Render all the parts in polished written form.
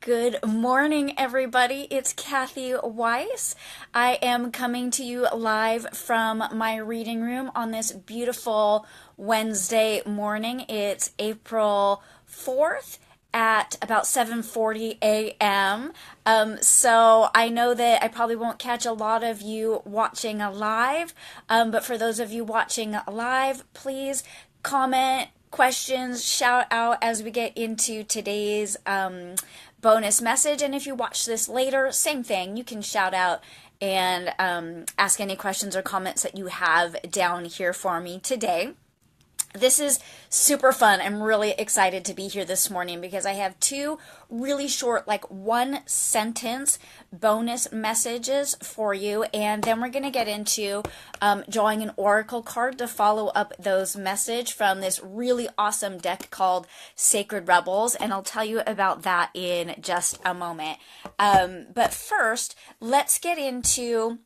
Good morning, everybody. It's Kathy Weiss. I am coming to you live from my reading room on this beautiful Wednesday morning. It's April 4th at about 7:40 a.m. So I know that I probably won't catch a lot of you watching live, but for those of you watching live, please comment, questions, shout out as we get into today's bonus message. And if you watch this later, same thing. You can shout out and ask any questions or comments that you have down here for me today. This is super fun. I'm really excited to be here this morning because I have two really short, like one sentence bonus messages for you. And then we're going to get into drawing an oracle card to follow up those messages from this really awesome deck called Sacred Rebels. And I'll tell you about that in just a moment. But first, let's get into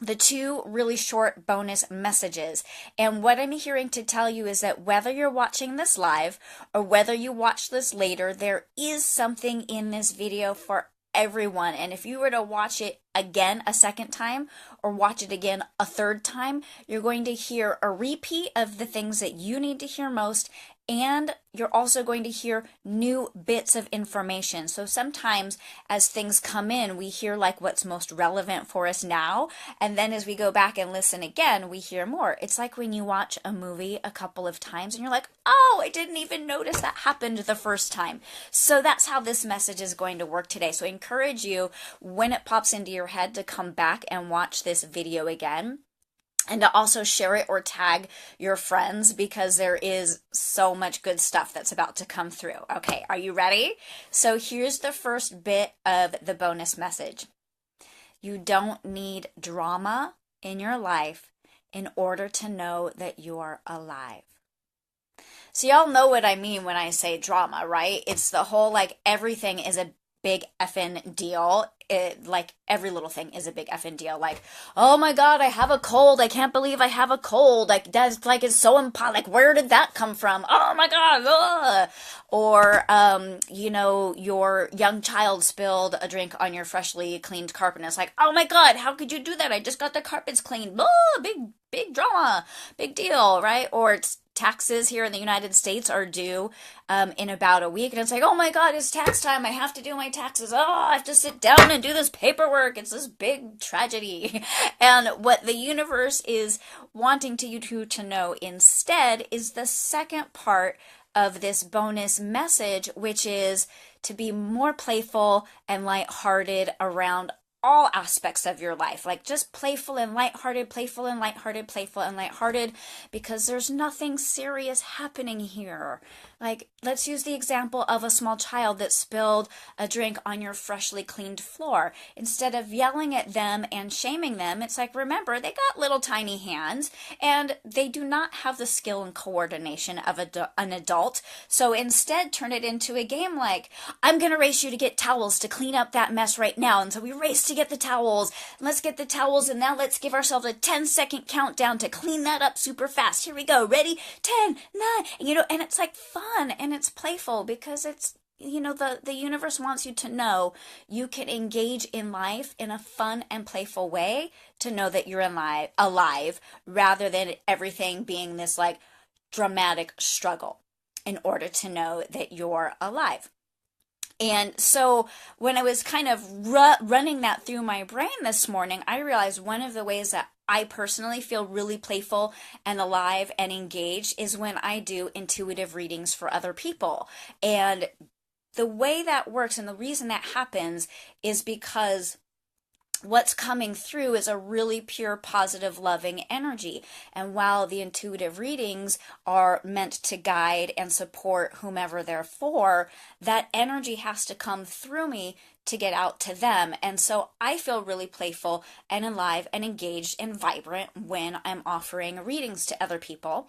the two really short bonus messages. And what I'm hearing to tell you is that whether you're watching this live or whether you watch this later, there is something in this video for everyone. And if you were to watch it again a second time or watch it again a third time, you're going to hear a repeat of the things that you need to hear most, and you're also going to hear new bits of information. So sometimes as things come in, we hear like what's most relevant for us now. And then as we go back and listen again, we hear more. It's like when you watch a movie a couple of times and you're like, oh, I didn't even notice that happened the first time. So that's how this message is going to work today. So I encourage you, when it pops into your head, to come back and watch this video again, and to also share it or tag your friends, because there is so much good stuff that's about to come through. Okay, are you ready? So here's the first bit of the bonus message. You don't need drama in your life in order to know that you're alive. So y'all know what I mean when I say drama, right? It's the whole like everything is a big effing deal. Like every little thing is a big effing deal. Like, oh my God, I have a cold. I can't believe I have a cold. Like that's like it's so like where did that come from? Oh my God. Ugh. Or your young child spilled a drink on your freshly cleaned carpet. And it's like, oh my God, how could you do that? I just got the carpets cleaned. Oh, big drama, big deal, right? Or it's taxes here in the United States are due in about a week, and it's like, oh my God, it's tax time. I have to do my taxes. Oh, I have to sit down and do this paperwork. It's this big tragedy. And what the universe is wanting you to know instead is the second part of this bonus message, which is to be more playful and lighthearted around all aspects of your life. Like just playful and lighthearted, playful and lighthearted, playful and lighthearted, because there's nothing serious happening here. Like, let's use the example of a small child that spilled a drink on your freshly cleaned floor. Instead of yelling at them and shaming them, it's like, remember, they got little tiny hands and they do not have the skill and coordination of an adult. So instead, turn it into a game like, I'm going to race you to get towels to clean up that mess right now. And so we race to get the towels. Let's get the towels, and now let's give ourselves a 10-second countdown to clean that up super fast. Here we go. Ready? 10, 9, and it's like fun. And it's playful because it's, the universe wants you to know you can engage in life in a fun and playful way to know that you're alive rather than everything being this like dramatic struggle in order to know that you're alive. And so when I was kind of running that through my brain this morning, I realized one of the ways that I personally feel really playful and alive and engaged is when I do intuitive readings for other people. And the way that works and the reason that happens is because what's coming through is a really pure, positive, loving energy. And while the intuitive readings are meant to guide and support whomever they're for, that energy has to come through me to get out to them. And so I feel really playful and alive and engaged and vibrant when I'm offering readings to other people.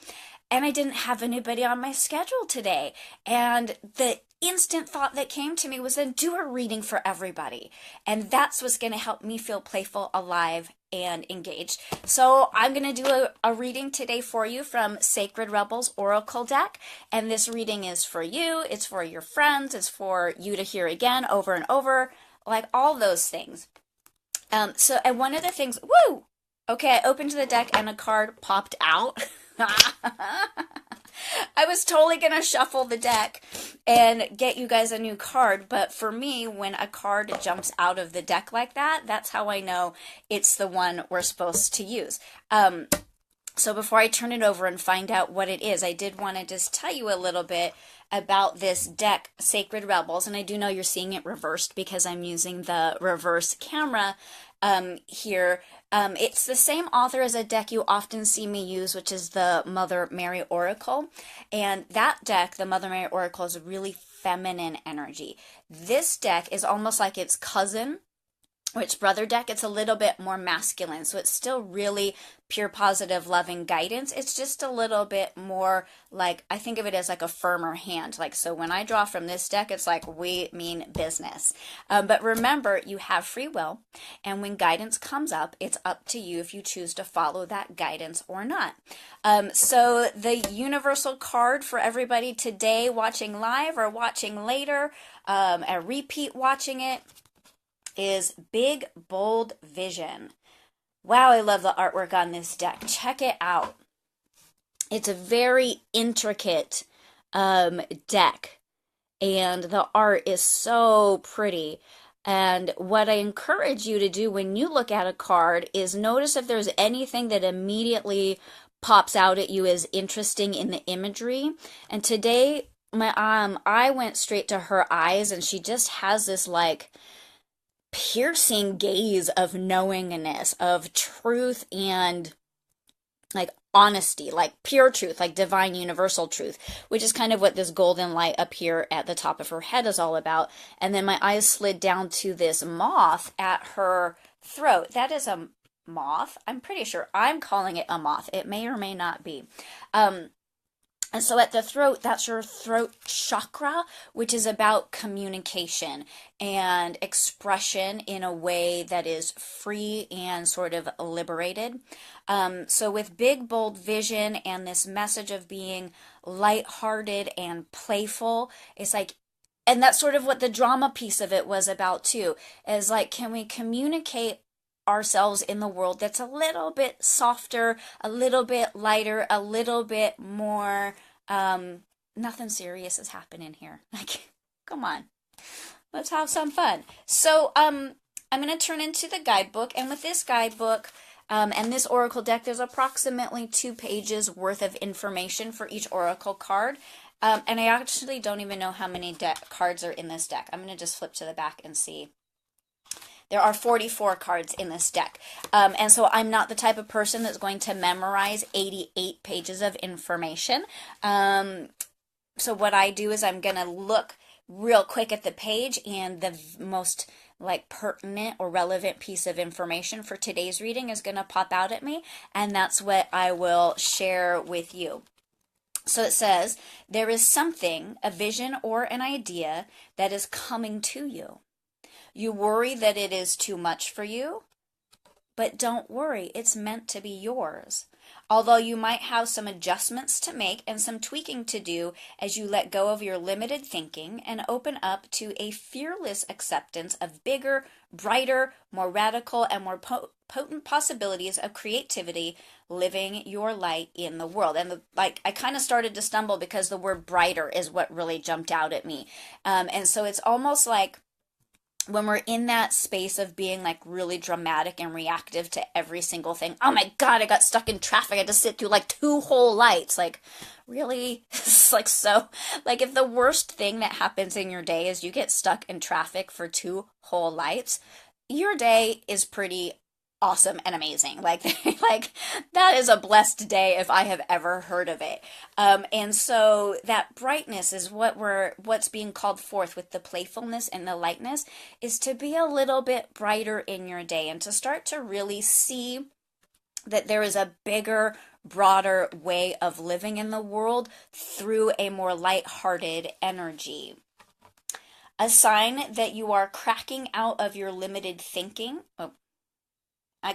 And I didn't have anybody on my schedule today. And the instant thought that came to me was then do a reading for everybody. And that's what's going to help me feel playful, alive, and engaged. So I'm going to do a reading today for you from Sacred Rebels Oracle deck. And this reading is for you. It's for your friends. It's for you to hear again over and over, like all those things. And one of the things, woo! Okay, I opened the deck and a card popped out. I was totally going to shuffle the deck and get you guys a new card, but for me, when a card jumps out of the deck like that, that's how I know it's the one we're supposed to use. So before I turn it over and find out what it is, I did want to just tell you a little bit about this deck, Sacred Rebels, and I do know you're seeing it reversed because I'm using the reverse camera here. It's the same author as a deck you often see me use, which is the Mother Mary Oracle. And that deck, the Mother Mary Oracle, is really feminine energy. This deck is almost like its cousin, which brother deck, it's a little bit more masculine. So it's still really pure, positive, loving guidance. It's just a little bit more like, I think of it as like a firmer hand. Like, so when I draw from this deck, it's like, we mean business. But remember, you have free will. And when guidance comes up, it's up to you if you choose to follow that guidance or not. So the universal card for everybody today watching live or watching later, a repeat watching it, is Big Bold Vision. Wow, I love the artwork on this deck. Check it out. It's a very intricate deck, and the art is so pretty. And what I encourage you to do when you look at a card is notice if there's anything that immediately pops out at you as interesting in the imagery. And today, I went straight to her eyes, and she just has this like piercing gaze of knowingness, of truth and like honesty, like pure truth, like divine universal truth, which is kind of what this golden light up here at the top of her head is all about. And then my eyes slid down to this moth at her throat. That is a moth. I'm pretty sure I'm calling it a moth. It may or may not be. And so at the throat, that's your throat chakra, which is about communication and expression in a way that is free and sort of liberated. So with Big Bold Vision and this message of being lighthearted and playful, it's like, and that's sort of what the drama piece of it was about too, is like, can we communicate ourselves in the world that's a little bit softer, a little bit lighter, a little bit more, nothing serious is happening here. Like, come on, let's have some fun. So, I'm going to turn into the guidebook, and with this guidebook, and this oracle deck, there's approximately 2 pages worth of information for each oracle card. And I actually don't even know how many cards are in this deck. I'm going to just flip to the back and see. There are 44 cards in this deck. And so I'm not the type of person that's going to memorize 88 pages of information. So what I do is I'm going to look real quick at the page, and the most like pertinent or relevant piece of information for today's reading is going to pop out at me, and that's what I will share with you. So it says, there is something, a vision or an idea that is coming to you. You worry that it is too much for you, but don't worry, it's meant to be yours. Although you might have some adjustments to make and some tweaking to do as you let go of your limited thinking and open up to a fearless acceptance of bigger, brighter, more radical, and more potent possibilities of creativity living your light in the world. And I kind of started to stumble because the word brighter is what really jumped out at me. And so it's almost like when we're in that space of being like really dramatic and reactive to every single thing. Oh my God, I got stuck in traffic. I had to sit through like 2 whole lights. Like, really? It's like, so, like, if the worst thing that happens in your day is you get stuck in traffic for 2 whole lights, your day is pretty awesome and amazing. Like, like that is a blessed day if I have ever heard of it. And so that brightness is what's being called forth with the playfulness and the lightness, is to be a little bit brighter in your day and to start to really see that there is a bigger, broader way of living in the world through a more lighthearted energy. A sign that you are cracking out of your limited thinking. Oh,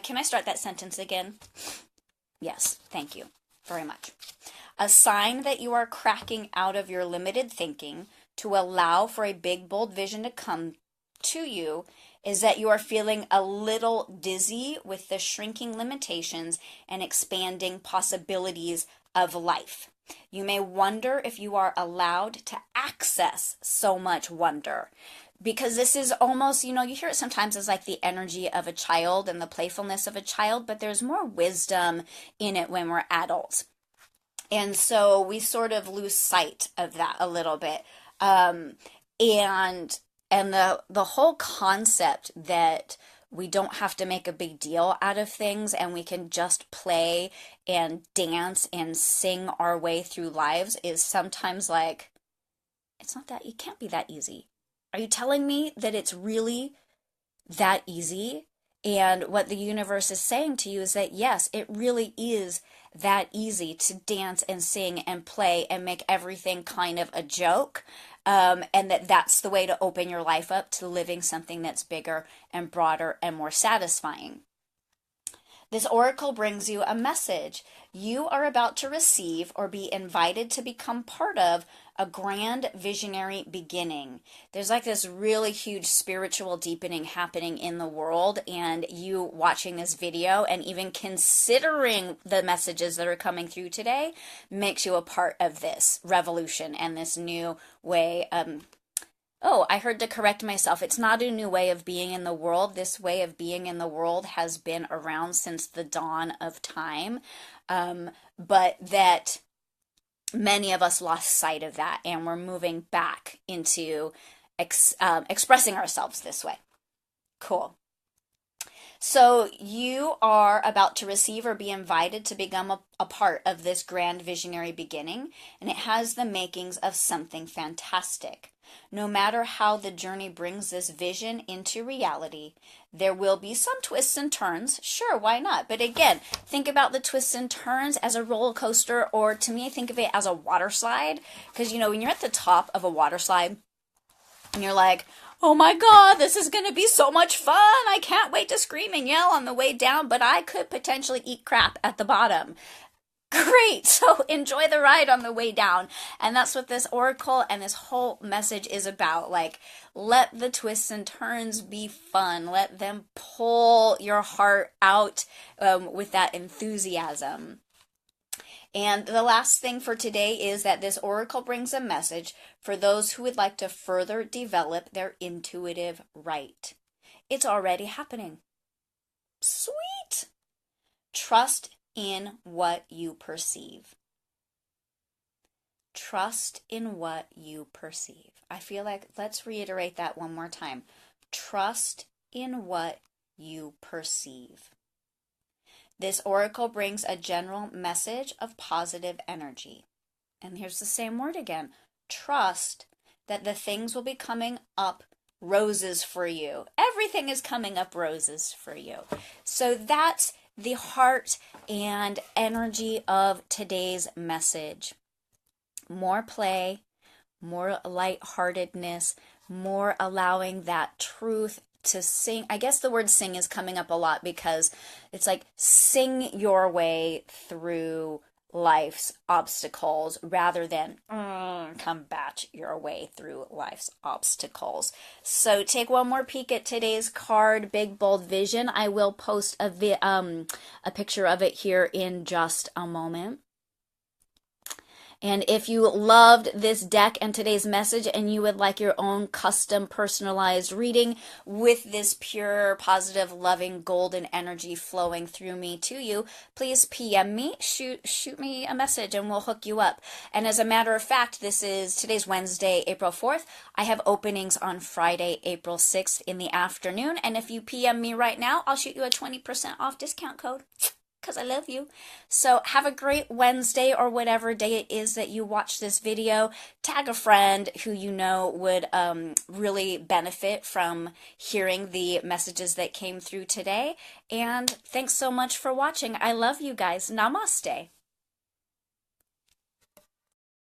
can I start that sentence again? Yes, thank you very much. A sign that you are cracking out of your limited thinking to allow for a big, bold vision to come to you is that you are feeling a little dizzy with the shrinking limitations and expanding possibilities of life. You may wonder if you are allowed to access so much wonder. Because this is almost, you hear it sometimes as like the energy of a child and the playfulness of a child, but there's more wisdom in it when we're adults. And so we sort of lose sight of that a little bit. And the whole concept that we don't have to make a big deal out of things and we can just play and dance and sing our way through lives is sometimes like, it can't be that easy. Are you telling me that it's really that easy? And what the universe is saying to you is that yes, it really is that easy to dance and sing and play and make everything kind of a joke. And that's the way to open your life up to living something that's bigger and broader and more satisfying. This oracle brings you a message. You are about to receive or be invited to become part of a grand visionary beginning. There's like this really huge spiritual deepening happening in the world, and you watching this video and even considering the messages that are coming through today makes you a part of this revolution and this new way. Oh, I heard to correct myself. It's not a new way of being in the world. This way of being in the world has been around since the dawn of time, but that many of us lost sight of that, and we're moving back into expressing ourselves this way. Cool. So you are about to receive or be invited to become a part of this grand visionary beginning, and it has the makings of something fantastic. No matter how the journey brings this vision into reality, there will be some twists and turns. Sure, why not? But again, think about the twists and turns as a roller coaster, or to me, think of it as a water slide. Because, when you're at the top of a water slide and you're like, oh my God, this is going to be so much fun. I can't wait to scream and yell on the way down, but I could potentially eat crap at the bottom. Great. So enjoy the ride on the way down. And that's what this oracle and this whole message is about. Like, let the twists and turns be fun. Let them pull your heart out with that enthusiasm. And the last thing for today is that this oracle brings a message for those who would like to further develop their intuitive right. It's already happening. Sweet. Trust in what you perceive. Trust in what you perceive. I feel like let's reiterate that one more time. Trust in what you perceive. This oracle brings a general message of positive energy. And here's the same word again. Trust that the things will be coming up roses for you. Everything is coming up roses for you. So that's the heart and energy of today's message. More play, more lightheartedness, more allowing that truth to sing. I guess the word sing is coming up a lot because it's like sing your way through life's obstacles rather than combat your way through life's obstacles. So take one more peek at today's card, Big Bold Vision. I will post a picture of it here in just a moment. And if you loved this deck and today's message and you would like your own custom personalized reading with this pure, positive, loving, golden energy flowing through me to you, please PM me, shoot me a message and we'll hook you up. And as a matter of fact, today's Wednesday, April 4th. I have openings on Friday, April 6th in the afternoon. And if you PM me right now, I'll shoot you a 20% off discount code. Because I love you. So have a great Wednesday or whatever day it is that you watch this video. Tag a friend who you know would really benefit from hearing the messages that came through today. And thanks so much for watching. I love you guys. Namaste.